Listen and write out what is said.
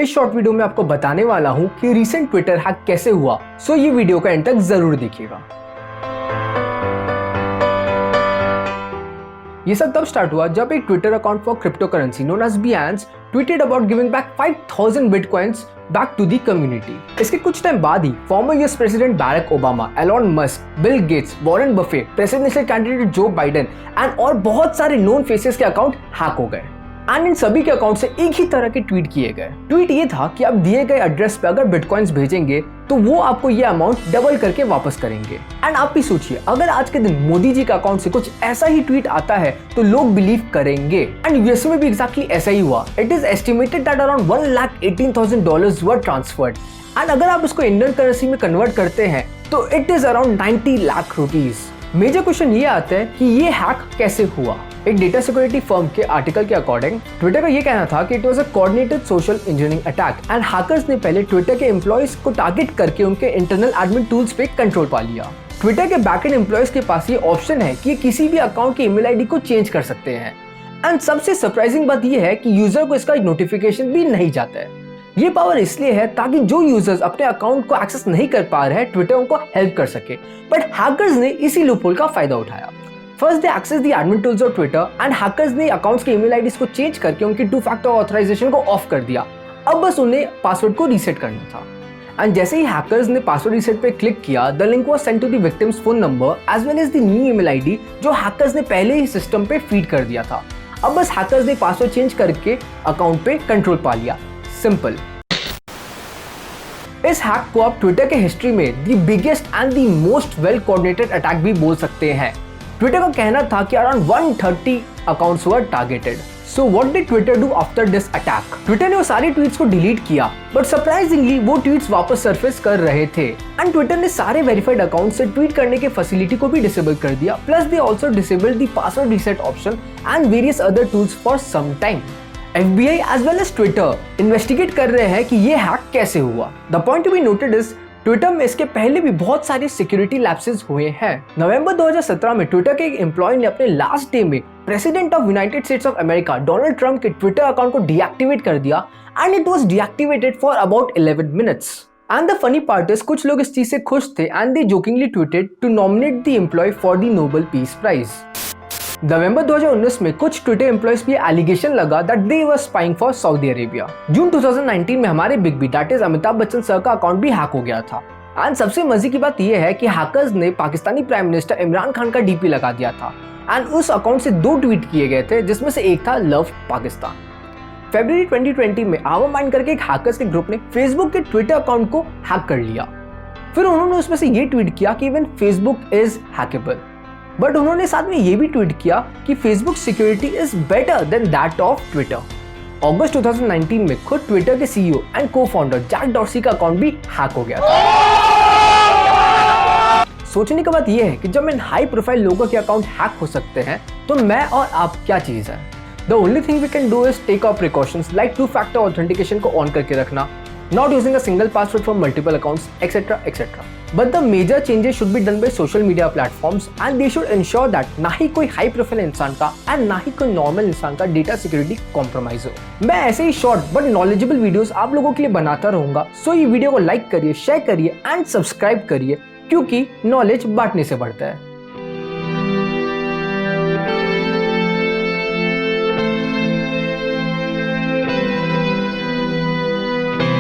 इस short video में आपको बताने वाला हूं कि रिसेंट ट्विटर हैक कैसे हुआ, सो ये वीडियो का एंड तक जरूर देखिएगा। ये सब तब स्टार्ट हुआ जब एक Twitter account for crypto currency known as Behance tweeted about giving back 5000 bitcoins back to the community. इसके कुछ टाइम बाद ही former US president Barack Obama, Elon Musk, Bill Gates, Warren Buffett, presidential candidate Joe Biden and और बहुत सारे known faces के account hack हो गए एंड इन सभी के अकाउंट से एक ही तरह के ट्वीट किए गए। ट्वीट ये था कि आप दिए गए एड्रेस पे अगर बिटकॉइंस भेजेंगे तो वो आपको ये अमाउंट डबल करके वापस करेंगे। एंड आप भी सोचिए, अगर आज के दिन मोदी जी के अकाउंट से कुछ ऐसा ही ट्वीट आता है तो लोग बिलीव करेंगे। एंड यूएसए में भी एग्जैक्टली ऐसा ही हुआ। It is estimated that around $1,18,000 were transferred and अगर आप इसको इंडियन करेंसी में कन्वर्ट करते हैं तो it is around 90 lakh rupees. Major question ये आता है कि ये हैक कैसे हुआ। एक डेटा सिक्योरिटी फर्म के आर्टिकल के अकॉर्डिंग ट्विटर का ये कहना था कि it was a coordinated social engineering attack and hackers ने पहले ट्विटर के एम्प्लॉयज को टारगेट करके उनके इंटरनल एडमिन टूल्स पे कंट्रोल पा लिया। ट्विटर के बैकएंड एम्प्लॉयज के पास ये ऑप्शन है कि किसी भी अकाउंट की ईमेल आईडी को चेंज कर सकते हैं एंड सबसे सरप्राइजिंग बात ये है कि यूजर को इसका नोटिफिकेशन भी नहीं जाता है। ये पावर इसलिए है ताकि जो यूजर्स अपने अकाउंट को एक्सेस नहीं कर पा रहे हैं ट्विटर उनको हेल्प कर सके, बट हैकर्स ने इसी लूपहोल का फायदा उठाया। First they access the admin tools of Twitter and hackers ने अकाउंट्स के ईमेल आईडीज को चेंज करके उनकी 2 फैक्टर ऑथराइजेशन को ऑफ कर दिया। अब बस उन्हें पासवर्ड को रीसेट करना था एंड जैसे ही हैकर्स ने पासवर्ड रीसेट पे क्लिक किया, the link was sent to the victim's phone number as well as the new email ID जो हैकर्स ने पहले ही सिस्टम पे फीड कर दिया था। अब बस हैकर्स ने पासवर्ड चेंज करके अकाउंट पे कंट्रोल पा लिया। सिंपल। इस हैक को आप ट्विटर के हिस्ट्री में the biggest and the most well coordinated attack भी बोल सकते हैं। ट्विटर का कहना था कि around 130 accounts were targeted. So what did Twitter do after this attack? Twitter ने वो सारी ट्वीट्स को डिलीट किया, बट सरप्राइजिंगली वो ट्वीट्स वापस सरफेस कर रहे थे एंड ट्विटर ने सारे वेरीफाइड अकाउंट से ट्वीट करने के फैसिलिटी को भी डिसेबल कर दिया। Plus they also disabled the password reset option and various other tools for some time. FBI as well as Twitter investigate कर रहे हैं कि ये हैक कैसे हुआ। The point to be noted is Twitter में इसके पहले भी बहुत सारे सिक्योरिटी लैप्सेस हुए हैं। नवंबर 2017 में ट्विटर के एक एम्प्लॉय ने अपने लास्ट डे में president of United States of America Donald Trump के ट्विटर अकाउंट को डीएक्टिवेट कर दिया and it was deactivated for about 11 minutes. And the funny part is कुछ लोग इस चीज से खुश थे and they jokingly tweeted to nominate the employee for the Nobel peace prize. नवंबर 2019 में कुछ ट्विटर एम्प्लॉयज पे एलिगेशन लगा that they were spying for Saudi Arabia. जून 2019 में हमारे big B that is Amitabh Bachchan sir का अकाउंट भी हैक हो गया था एंड सबसे मजे की बात यह है कि हैकर्स ने पाकिस्तानी प्राइम मिनिस्टर इमरान खान का डीपी लगा दिया था एंड उस अकाउंट से 2 ट्वीट किए गए थे जिसमें से एक था लव पाकिस्तान। फरवरी 2020 में आवामाइंड करके एक हैकर्स के ग्रुप ने फेसबुक के ट्विटर अकाउंट को हैक कर लिया। फिर उन्होंने उसमें से ये ट्वीट किया कि even Facebook is hackable, but उन्होंने साथ में ये भी ट्वीट किया कि Facebook security is better than that of Twitter. अगस्त 2019 में खुद ट्विटर के CEO and co-founder Jack Dorsey का अकाउंट भी हैक हो गया था। सोचने की बात यह है कि जब इन हाई प्रोफाइल लोगों के अकाउंट हैक हो सकते हैं तो मैं और आप क्या चीज है? The only thing we can do is take our precautions like 2 factor authentication को ऑन करके रखना, not using a single password for multiple accounts, etc. etc. But the major changes should be done by social media platforms and they should ensure that ना ही कोई high profile इंसान का and ना ही कोई normal इंसान का डेटा सिक्योरिटी कॉम्प्रोमाइज हो। मैं ऐसे ही शॉर्ट बट नॉलेजेबल वीडियोस आप लोगों के लिए बनाता रहूंगा। सो ये वीडियो को लाइक करिए, शेयर करिए एंड सब्सक्राइब करिए क्योंकि नॉलेज बांटने से बढ़ता है।